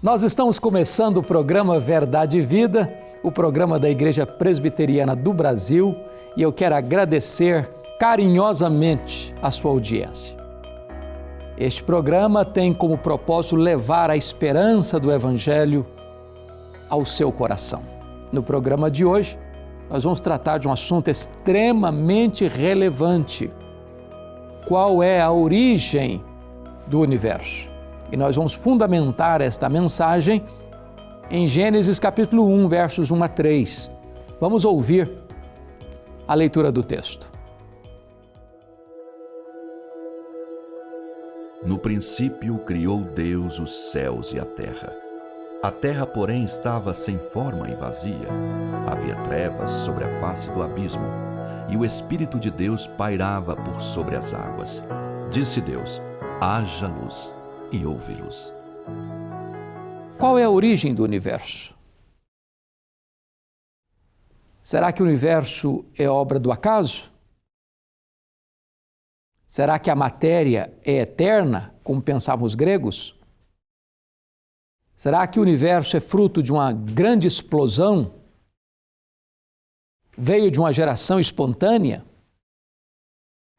Nós estamos começando o programa Verdade e Vida, o programa da Igreja Presbiteriana do Brasil, e eu quero agradecer carinhosamente a sua audiência. Este programa tem como propósito levar a esperança do Evangelho ao seu coração. No programa de hoje, nós vamos tratar de um assunto extremamente relevante. Qual é a origem do universo? E nós vamos fundamentar esta mensagem em Gênesis capítulo 1, versos 1 a 3. Vamos ouvir a leitura do texto. No princípio criou Deus os céus e a terra. A terra, porém, estava sem forma e vazia. Havia trevas sobre a face do abismo, e o Espírito de Deus pairava por sobre as águas. Disse Deus: haja luz, e houve luz. Qual é a origem do universo? Será que o universo é obra do acaso? Será que a matéria é eterna, como pensavam os gregos? Será que o universo é fruto de uma grande explosão? Veio de uma geração espontânea?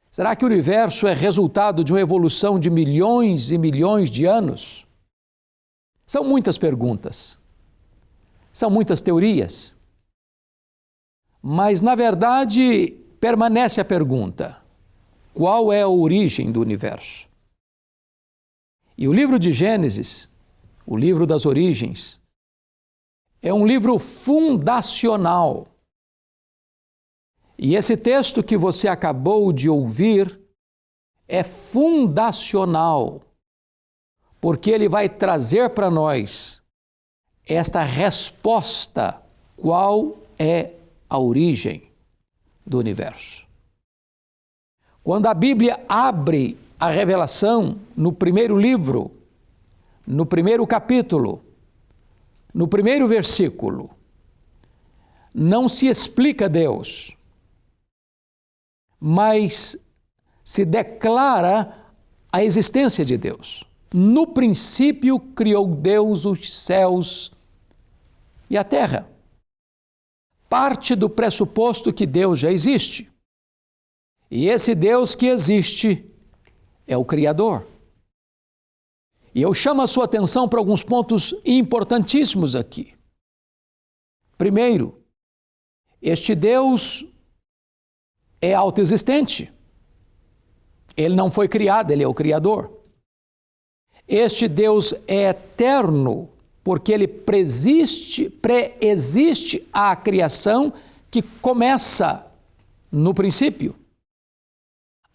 Será que o universo é resultado de uma evolução de milhões e milhões de anos? São muitas perguntas, são muitas teorias, mas na verdade permanece a pergunta: qual é a origem do universo? E o livro de Gênesis, o livro das origens, é um livro fundacional. E esse texto que você acabou de ouvir é fundacional, porque ele vai trazer para nós esta resposta: qual é a origem do universo? Quando a Bíblia abre a revelação no primeiro livro, no primeiro capítulo, no primeiro versículo, não se explica Deus, mas se declara a existência de Deus. No princípio criou Deus os céus e a terra. Parte do pressuposto que Deus já existe. E esse Deus que existe é o Criador. E eu chamo a sua atenção para alguns pontos importantíssimos aqui. Primeiro, este Deus é autoexistente. Ele não foi criado, ele é o Criador. Este Deus é eterno, porque ele preexiste à criação que começa no princípio.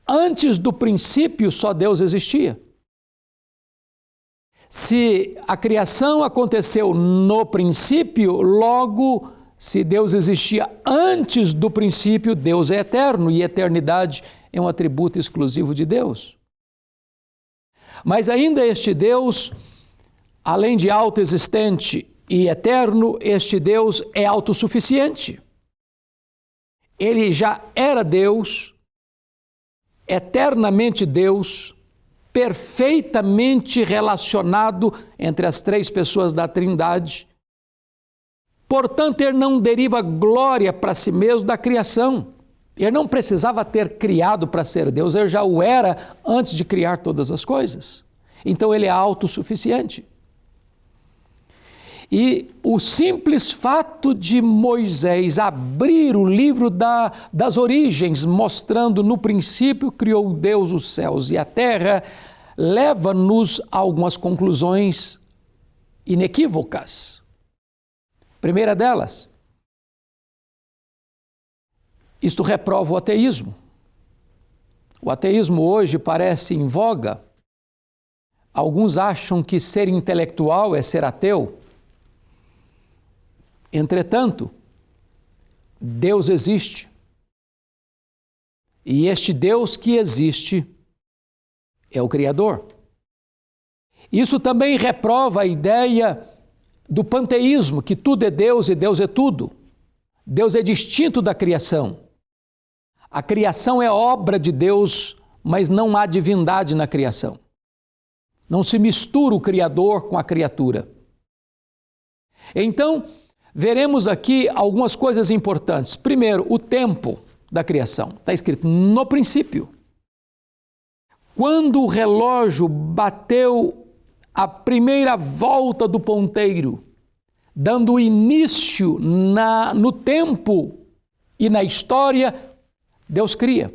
Antes do princípio, só Deus existia. Se a criação aconteceu no princípio, logo, se Deus existia antes do princípio, Deus é eterno, e eternidade é um atributo exclusivo de Deus. Mas ainda este Deus, além de autoexistente e eterno, este Deus é autossuficiente. Ele já era Deus, eternamente Deus, perfeitamente relacionado entre as três pessoas da Trindade. Portanto, ele não deriva glória para si mesmo da criação. Ele não precisava ter criado para ser Deus, ele já o era antes de criar todas as coisas. Então ele é autossuficiente. E o simples fato de Moisés abrir o livro das origens, mostrando no princípio criou Deus os céus e a terra, leva-nos a algumas conclusões inequívocas. Primeira delas, isto reprova o ateísmo. O ateísmo hoje parece em voga. Alguns acham que ser intelectual é ser ateu. Entretanto, Deus existe. E este Deus que existe é o Criador. Isso também reprova a ideia do panteísmo, que tudo é Deus e Deus é tudo. Deus é distinto da criação. A criação é obra de Deus, mas não há divindade na criação. Não se mistura o Criador com a criatura. Então, veremos aqui algumas coisas importantes. Primeiro, o tempo da criação. Está escrito no princípio. Quando o relógio bateu a primeira volta do ponteiro, dando início no tempo e na história, Deus cria.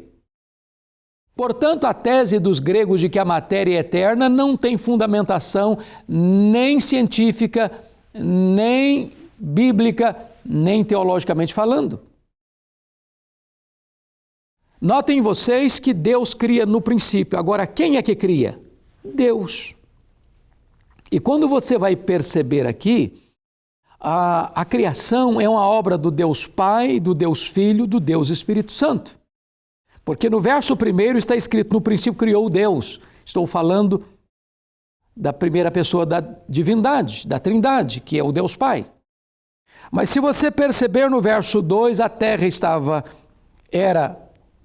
Portanto, a tese dos gregos de que a matéria é eterna não tem fundamentação nem científica, nem bíblica, nem teologicamente falando. Notem vocês que Deus cria no princípio. Agora, quem é que cria? Deus. E quando você vai perceber aqui, a criação é uma obra do Deus Pai, do Deus Filho, do Deus Espírito Santo. Porque no verso 1 está escrito, no princípio criou Deus. Estou falando da primeira pessoa da divindade, da Trindade, que é o Deus Pai. Mas se você perceber no verso 2, a terra era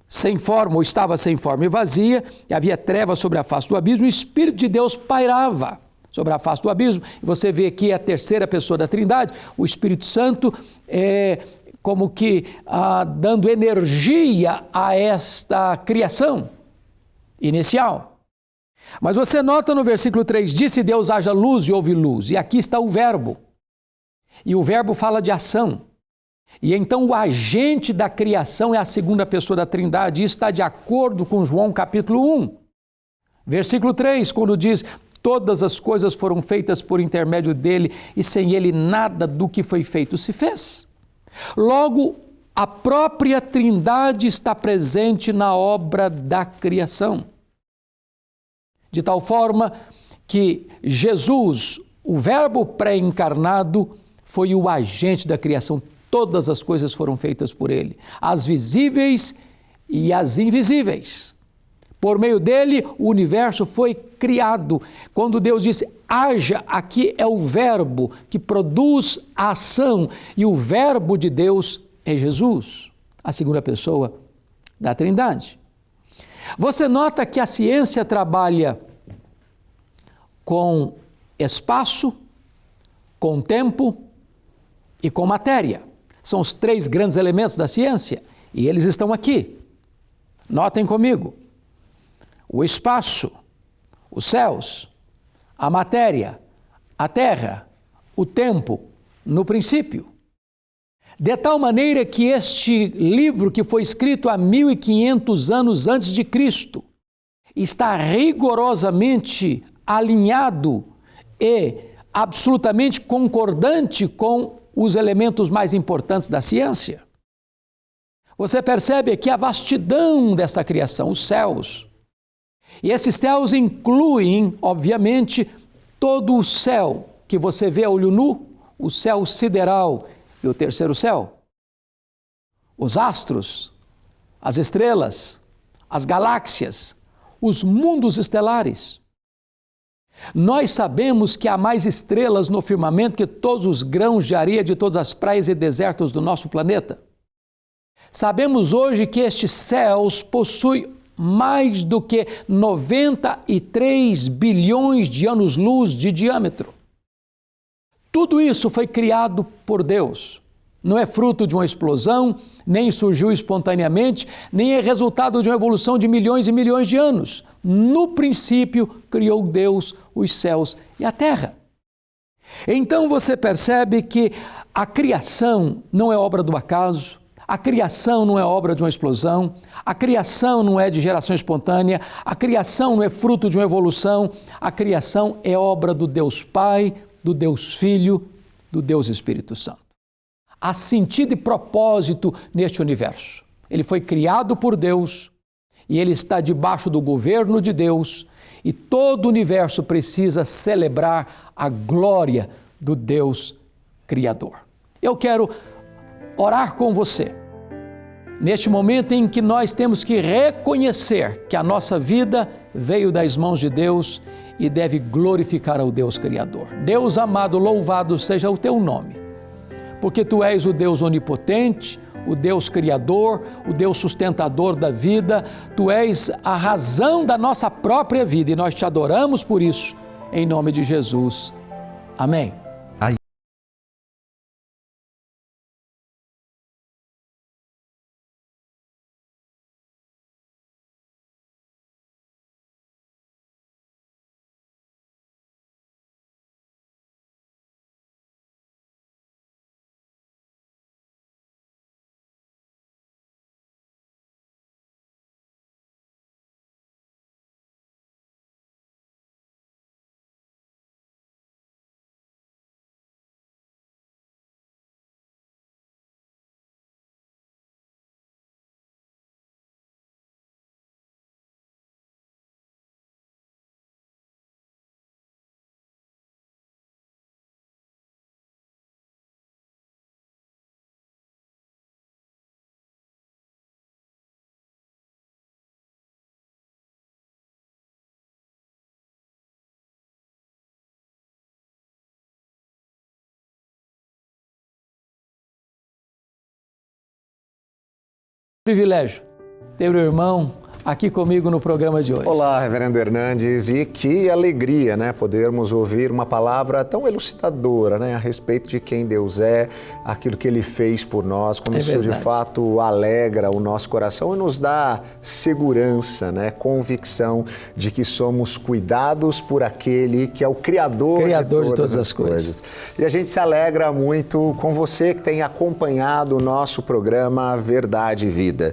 sem forma, ou estava sem forma e vazia, e havia trevas sobre a face do abismo, e o Espírito de Deus pairava sobre a face do abismo. E você vê aqui a terceira pessoa da Trindade, o Espírito Santo, como que dando energia a esta criação inicial. Mas você nota no versículo 3, disse Deus haja luz e houve luz. E aqui está o verbo. E o verbo fala de ação. E então o agente da criação é a segunda pessoa da Trindade. Isso está de acordo com João capítulo 1. Versículo 3, quando diz, todas as coisas foram feitas por intermédio dele e sem ele nada do que foi feito se fez. Logo, a própria Trindade está presente na obra da criação. De tal forma que Jesus, o Verbo pré-encarnado, foi o agente da criação. Todas as coisas foram feitas por ele, as visíveis e as invisíveis. Por meio dele, o universo foi criado. Quando Deus disse, haja, aqui é o verbo que produz a ação. E o verbo de Deus é Jesus, a segunda pessoa da Trindade. Você nota que a ciência trabalha com espaço, com tempo e com matéria. São os três grandes elementos da ciência. E eles estão aqui. Notem comigo. O espaço, os céus, a matéria, a terra, o tempo, no princípio. De tal maneira que este livro, que foi escrito há 1500 anos antes de Cristo, está rigorosamente alinhado e absolutamente concordante com os elementos mais importantes da ciência. Você percebe aqui a vastidão desta criação, os céus. E esses céus incluem, obviamente, todo o céu que você vê a olho nu, o céu sideral e o terceiro céu. Os astros, as estrelas, as galáxias, os mundos estelares. Nós sabemos que há mais estrelas no firmamento que todos os grãos de areia de todas as praias e desertos do nosso planeta. Sabemos hoje que estes céus possuem mais do que 93 bilhões de anos-luz de diâmetro. Tudo isso foi criado por Deus. Não é fruto de uma explosão, nem surgiu espontaneamente, nem é resultado de uma evolução de milhões e milhões de anos. No princípio, criou Deus os céus e a terra. Então você percebe que a criação não é obra do acaso, a criação não é obra de uma explosão, a criação não é de geração espontânea, a criação não é fruto de uma evolução, a criação é obra do Deus Pai, do Deus Filho, do Deus Espírito Santo. Há sentido e propósito neste universo. Ele foi criado por Deus e ele está debaixo do governo de Deus e todo o universo precisa celebrar a glória do Deus Criador. Eu quero orar com você neste momento em que nós temos que reconhecer que a nossa vida veio das mãos de Deus e deve glorificar ao Deus Criador. Deus amado, louvado seja o teu nome, porque tu és o Deus onipotente, o Deus Criador, o Deus sustentador da vida, tu és a razão da nossa própria vida e nós te adoramos por isso, em nome de Jesus. Amém. Privilégio ter o irmão aqui comigo no programa de hoje. Olá, Reverendo Hernandes, e que alegria, né, podermos ouvir uma palavra tão elucidadora, né, a respeito de quem Deus é, aquilo que Ele fez por nós, como isso de fato alegra o nosso coração e nos dá segurança, né, convicção de que somos cuidados por aquele que é o Criador de todas as coisas. E a gente se alegra muito com você que tem acompanhado o nosso programa Verdade e Vida.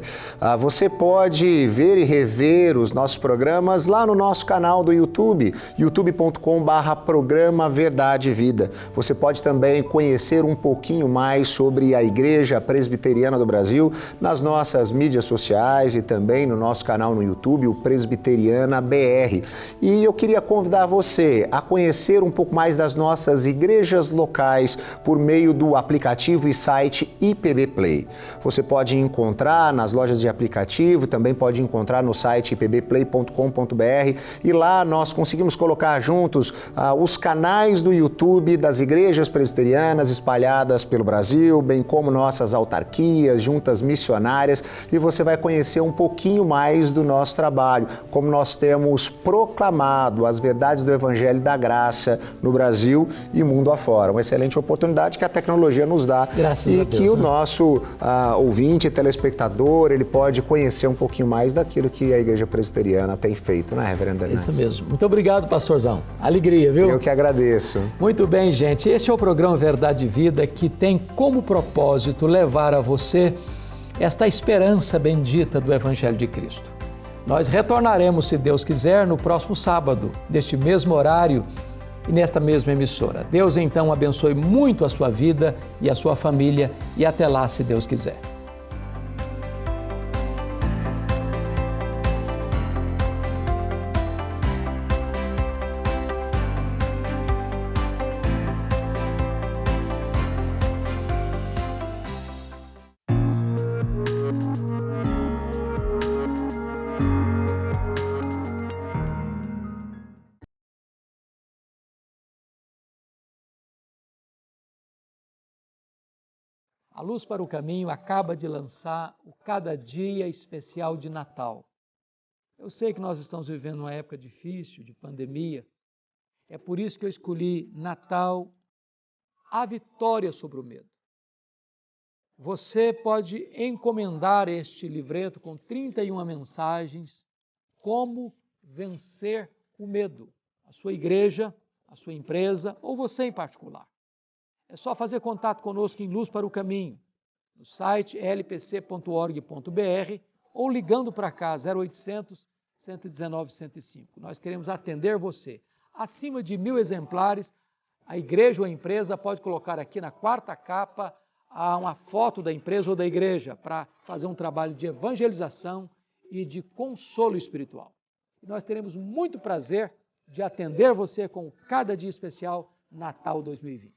Você pode ver e rever os nossos programas lá no nosso canal do YouTube, youtube.com/programa Verdade e Vida. Você pode também conhecer um pouquinho mais sobre a Igreja Presbiteriana do Brasil nas nossas mídias sociais e também no nosso canal no YouTube, o Presbiteriana BR. E eu queria convidar você a conhecer um pouco mais das nossas igrejas locais por meio do aplicativo e site IPB Play. Você pode encontrar nas lojas de aplicativo, também pode encontrar no site ipbplay.com.br, e lá nós conseguimos colocar juntos os canais do YouTube das igrejas presbiterianas espalhadas pelo Brasil, bem como nossas autarquias, juntas missionárias, e você vai conhecer um pouquinho mais do nosso trabalho, como nós temos proclamado as verdades do Evangelho da Graça no Brasil e mundo afora. Uma excelente oportunidade que a tecnologia nos dá. Graças a Deus, que o nosso ouvinte, telespectador, ele pode conhecer um pouquinho mais daquilo que a Igreja Presbiteriana tem feito, né, Reverendo Hernandes? Isso mesmo. Muito obrigado, pastorzão. Alegria, viu? Eu que agradeço. Muito bem, gente. Este é o programa Verdade e Vida, que tem como propósito levar a você esta esperança bendita do Evangelho de Cristo. Nós retornaremos, se Deus quiser, no próximo sábado, neste mesmo horário e nesta mesma emissora. Deus, então, abençoe muito a sua vida e a sua família, e até lá, se Deus quiser. A Luz para o Caminho acaba de lançar o Cada Dia Especial de Natal. Eu sei que nós estamos vivendo uma época difícil, de pandemia. É por isso que eu escolhi Natal, a vitória sobre o medo. Você pode encomendar este livreto com 31 mensagens, como vencer o medo. A sua igreja, a sua empresa ou você em particular. É só fazer contato conosco em Luz para o Caminho, no site lpc.org.br ou ligando para cá, 0800 119 105. Nós queremos atender você. Acima de 1.000 exemplares, a igreja ou a empresa pode colocar aqui na quarta capa uma foto da empresa ou da igreja para fazer um trabalho de evangelização e de consolo espiritual. E nós teremos muito prazer de atender você com Cada Dia Especial Natal 2020.